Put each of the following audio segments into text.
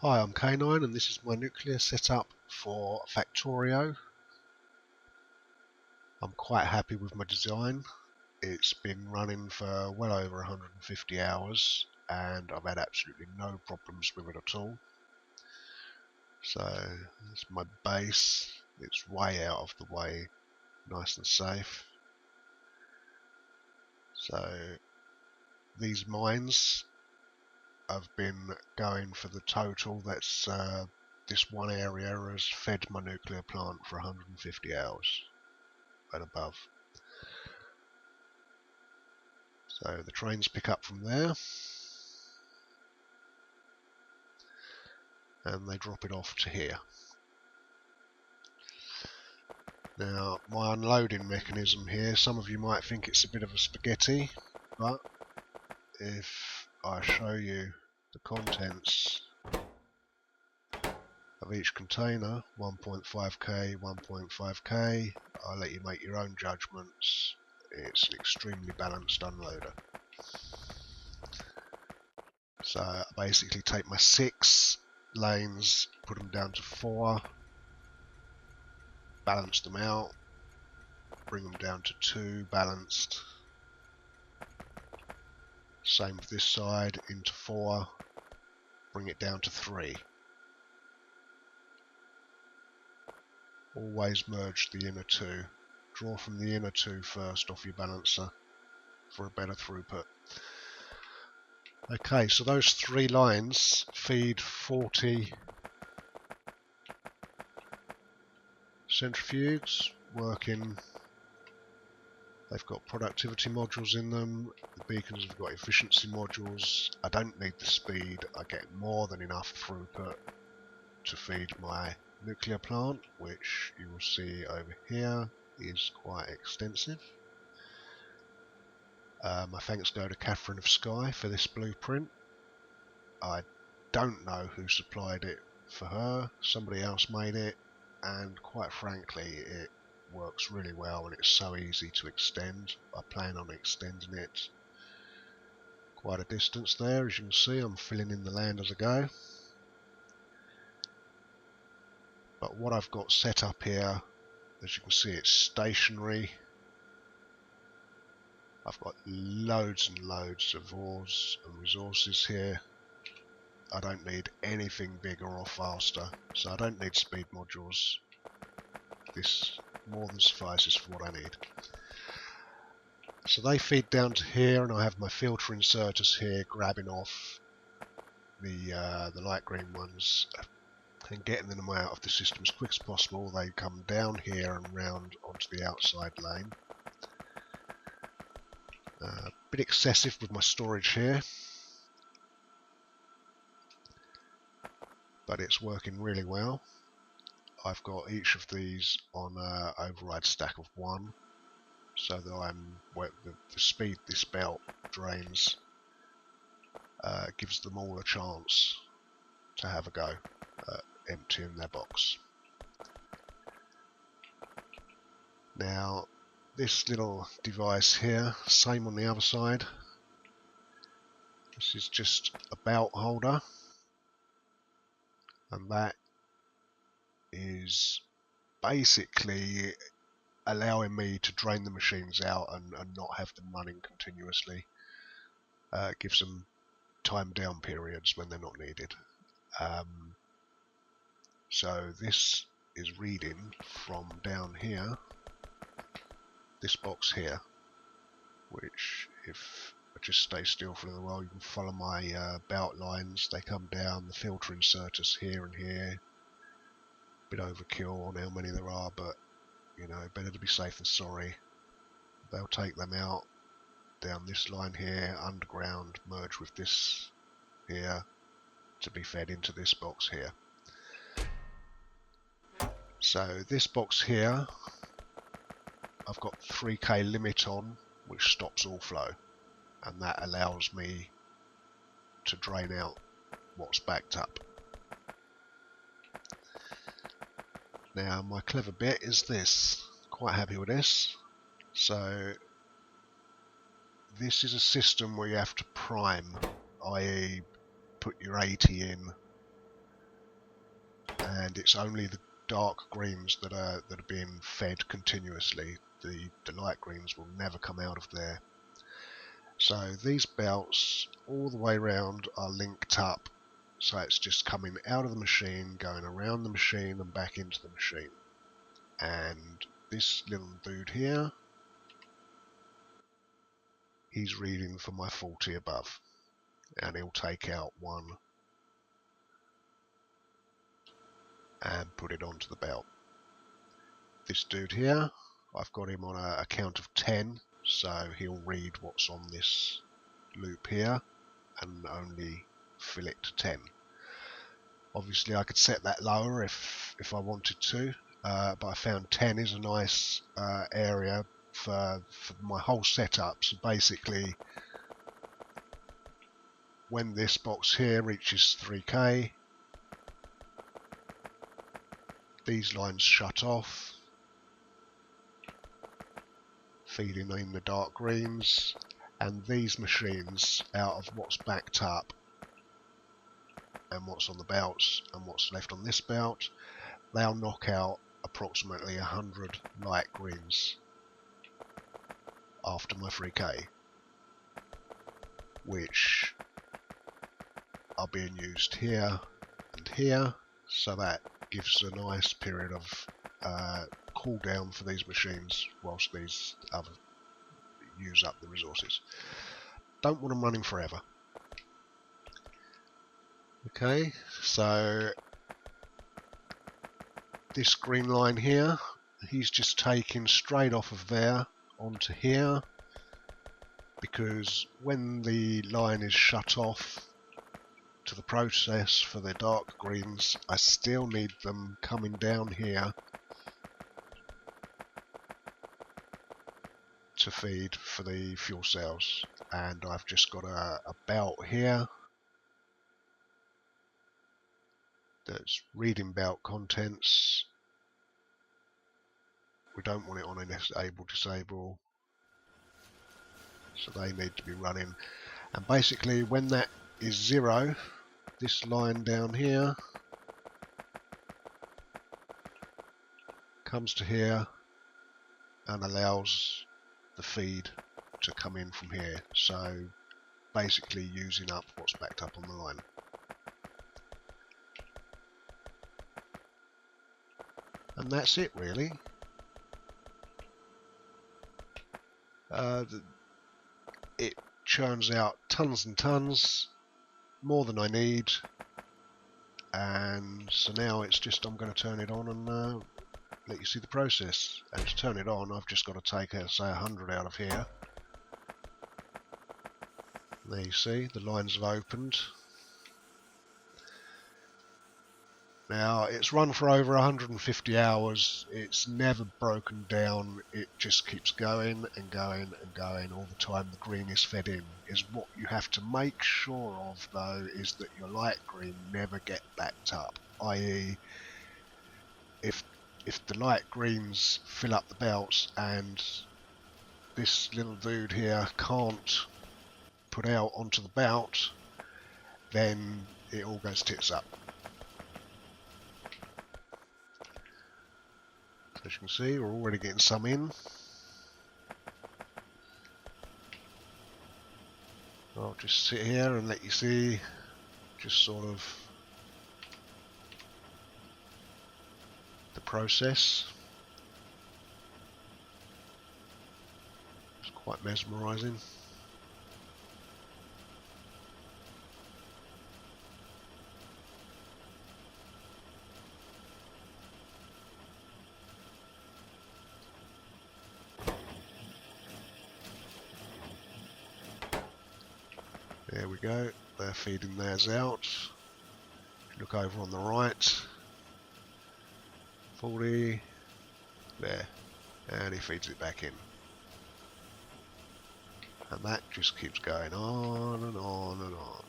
Hi, I'm K9 and this is my nuclear setup for Factorio. I'm quite happy with my design. It's been running for well over 150 hours and I've had absolutely no problems with it at all. So it's my base. It's way out of the way, nice and safe. So these mines have been going for the total. That's this one area has fed my nuclear plant for 150 hours and above. So the trains pick up from there and they drop it off to here. Now my unloading mechanism here, some of you might think it's a bit of a spaghetti, but if I show you the contents of each container, 1.5k, 1.5k, I'll let you make your own judgments. It's an extremely balanced unloader. So I basically take my 6 lanes, put them down to 4, balance them out, bring them down to 2 balanced. Same with this side, into 4, bring it down to 3. Always merge the inner 2. Draw from the inner 2 first off your balancer for a better throughput. Okay, so those 3 lines feed 40 centrifuges working. They've got productivity modules in them. The beacons have got efficiency modules. I don't need the speed. I get more than enough throughput to feed my nuclear plant, which you will see over here is quite extensive. My thanks go to Catherine of Skye for this blueprint. I don't know who supplied it for her. Somebody else made it, and quite frankly it works really well and it's so easy to extend. I plan on extending it quite a distance there. As you can see, I'm filling in the land as I go. But what I've got set up here, as you can see, it's stationary. I've got loads and loads of ores and resources here. I don't need anything bigger or faster, so I don't need speed modules. This more than suffices for what I need. So they feed down to here, and I have my filter inserters here grabbing off the light green ones and getting them out of the system as quick as possible. They come down here and round onto the outside lane. A bit excessive with my storage here, but it's working really well. I've got each of these on an override stack of 1, so that the speed this belt drains gives them all a chance to have a go at emptying their box. Now this little device here, same on the other side. This is just a belt holder, and that is basically allowing me to drain the machines out and not have them running continuously. It gives them time down periods when they're not needed. So this is reading from down here, this box here, which if I just stay still for a little while, you can follow my belt lines. They come down, the filter inserters here and here. Bit overkill on how many there are, but you know, better to be safe than sorry. They'll take them out down this line here, underground, merge with this here to be fed into this box here. So this box here, I've got 3k limit on, which stops all flow, and that allows me to drain out what's backed up. Now my clever bit is this, quite happy with this. So this is a system where you have to prime, i.e. put your 80 in and it's only the dark greens that are being fed continuously. The light greens will never come out of there. So these belts all the way around are linked up, so it's just coming out of the machine, going around the machine and back into the machine. And this little dude here, he's reading for my 40 above, and he'll take out one and put it onto the belt. This dude here, I've got him on a count of 10, so he'll read what's on this loop here and only fill it to 10. Obviously I could set that lower if I wanted to, but I found 10 is a nice area for my whole setup. So basically, when this box here reaches 3K, these lines shut off, feeding in the dark greens, and these machines, out of what's backed up and what's on the belts and what's left on this belt, they'll knock out approximately 100 light greens after my 3K, which are being used here and here, so that gives a nice period of cooldown for these machines whilst these other use up the resources. Don't want them running forever. Okay, so this green line here, he's just taking straight off of there onto here, because when the line is shut off to the process for the dark greens, I still need them coming down here to feed for the fuel cells. And I've just got a belt here that's reading belt contents. We don't want it on enable disable, so they need to be running. And basically when that is 0, this line down here comes to here and allows the feed to come in from here, so basically using up what's backed up on the line. And that's it really. It churns out tons and tons, more than I need, and so now it's just I'm going to turn it on and let you see the process. And to turn it on, I've just got to take, say, 100 out of here. There you see, the lines have opened. Now, it's run for over 150 hours. It's never broken down. It just keeps going and going and going all the time the green is fed in. Is what you have to make sure of, though, is that your light green never get backed up. I.e., if the light greens fill up the belts and this little dude here can't put out onto the belt, then it all goes tits up. So as you can see, we're already getting some in. I'll just sit here and let you see just sort of the process. It's quite mesmerising. There we go, they're feeding theirs out. Look over on the right, 40, there, and he feeds it back in. And that just keeps going on and on and on.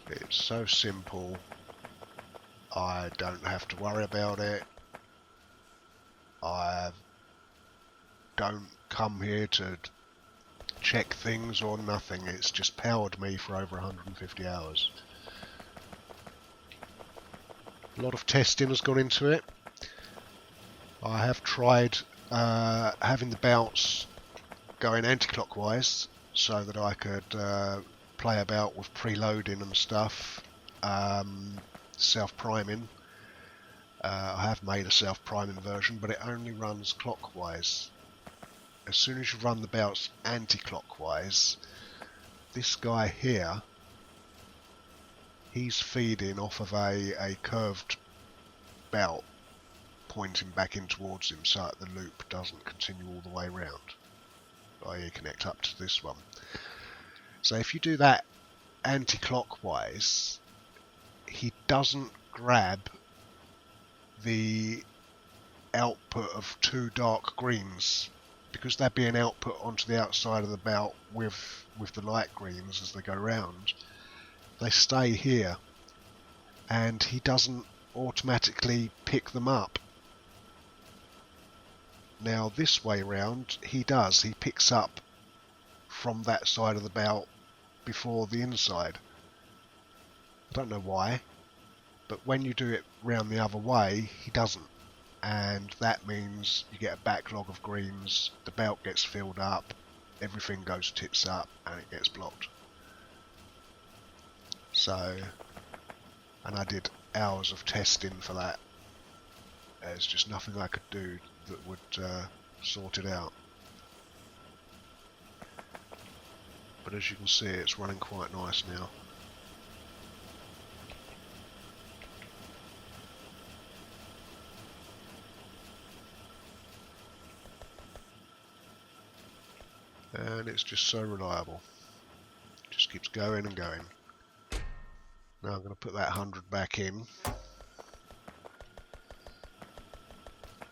It's so simple. I don't have to worry about it. I don't come here to check things or nothing. It's just powered me for over 150 hours. A lot of testing has gone into it. I have tried having the bounce going anti-clockwise so that I could play about with preloading and stuff, self-priming. I have made a self-priming version, but it only runs clockwise. As soon as you run the bounce anti-clockwise, this guy here, he's feeding off of a curved belt pointing back in towards him so that the loop doesn't continue all the way around, i.e. connect up to this one. So if you do that anti-clockwise, he doesn't grab the output of two dark greens, because they're being output onto the outside of the belt with the light greens as they go round. They stay here, and he doesn't automatically pick them up. Now this way round, he does. He picks up from that side of the belt before the inside. I don't know why, but when you do it round the other way, he doesn't. And that means you get a backlog of greens, the belt gets filled up, everything goes tits up, and it gets blocked. So, and I did hours of testing for that. There's just nothing I could do that would sort it out. But as you can see, it's running quite nice now. And it's just so reliable. Just keeps going and going. Now I'm going to put that 100 back in.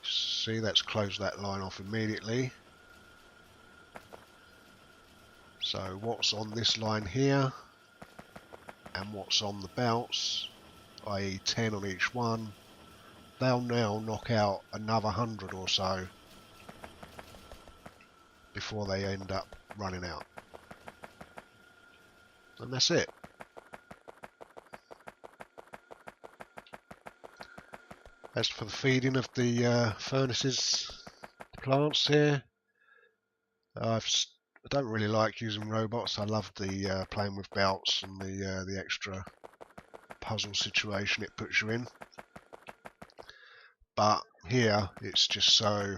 See, that's closed that line off immediately. So what's on this line here and what's on the belts, i.e. 10 on each one, they'll now knock out another 100 or so before they end up running out. And that's it. As for the feeding of the furnaces, the plants here, I don't really like using robots. I love the playing with belts and the extra puzzle situation it puts you in. But here it's just so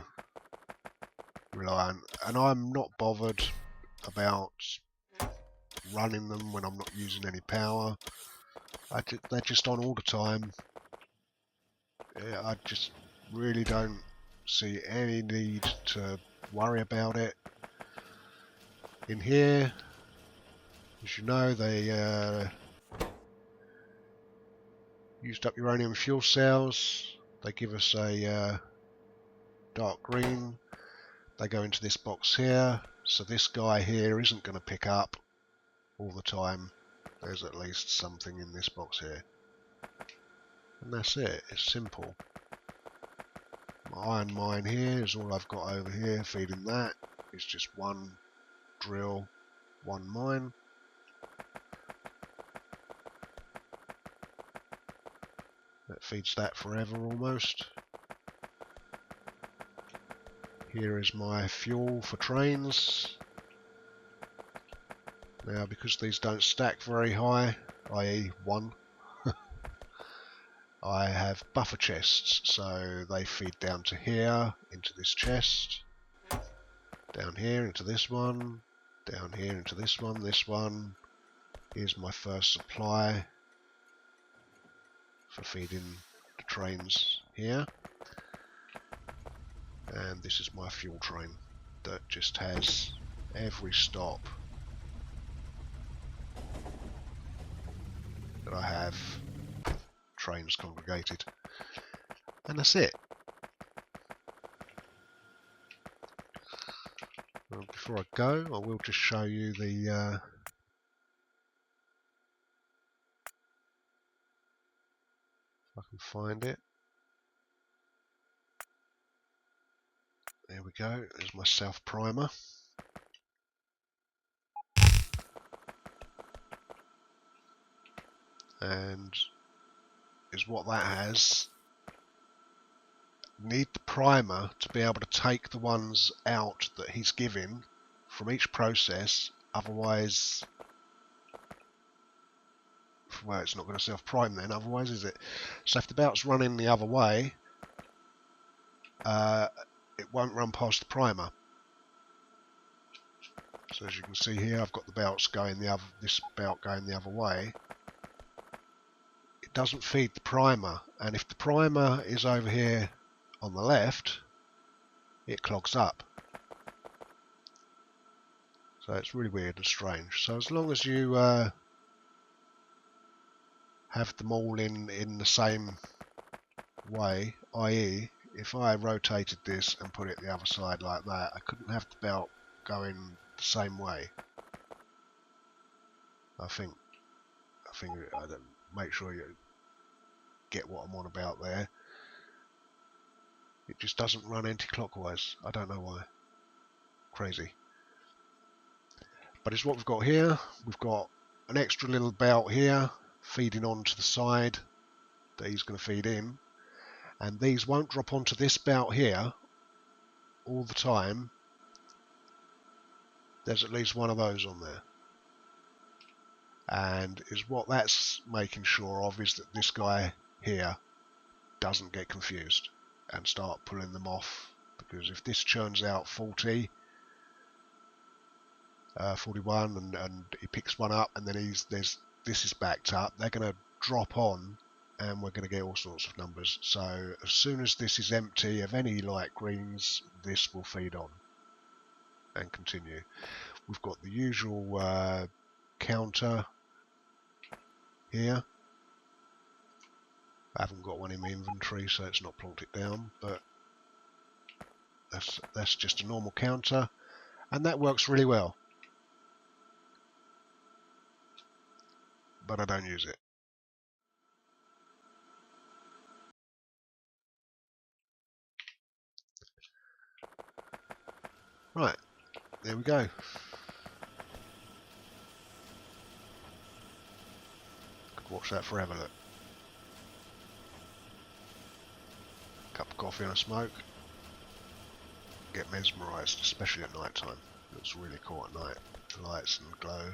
reliant, and I'm not bothered about running them when I'm not using any power. They're just on all the time. I just really don't see any need to worry about it. In here, as you know, they used up uranium fuel cells. They give us a dark green. They go into this box here, so this guy here isn't going to pick up all the time. There's at least something in this box here. And that's it, it's simple. My iron mine here is all I've got over here, feeding that. It's just one drill, one mine. That feeds that forever almost. Here is my fuel for trains. Now, because these don't stack very high, i.e. one, I have buffer chests, so they feed down to here, into this chest, down here into this one, down here into this one. Here's my first supply for feeding the trains here. And this is my fuel train that just has every stop that I have trains congregated. And that's it. Well, before I go, I will just show you the if I can find it. There There we go, there's my self primer. And is what that has. Need the primer to be able to take the ones out that he's giving from each process, otherwise, well, it's not going to self-prime then, otherwise is it? So if the belt's running the other way, it won't run past the primer. So as you can see here, I've got the belts going this belt going the other way. It doesn't feed the primer, and if the primer is over here on the left, it clogs up. So it's really weird and strange. So as long as you have them all in the same way, i.e. if I rotated this and put it the other side like that, I couldn't have the belt going the same way. I think I don't make sure you get what I'm on about there. It just doesn't run anti-clockwise. I don't know why. Crazy. But it's what we've got here. We've got an extra little belt here feeding onto the side that he's going to feed in, and these won't drop onto this belt here all the time. There's at least one of those on there, and is what that's making sure of is that this guy here doesn't get confused and start pulling them off, because if this churns out 40 41 and he picks one up and then this is backed up, they're going to drop on and we're going to get all sorts of numbers. So as soon as this is empty of any light greens, this will feed on and continue. We've got the usual counter here. I haven't got one in my inventory, so it's not plonked it down, but that's just a normal counter, and that works really well. But I don't use it. Right, there we go. Could watch that forever, look. Cup of coffee and a smoke. Get mesmerised, especially at night time. Looks really cool at night. The lights and the glow.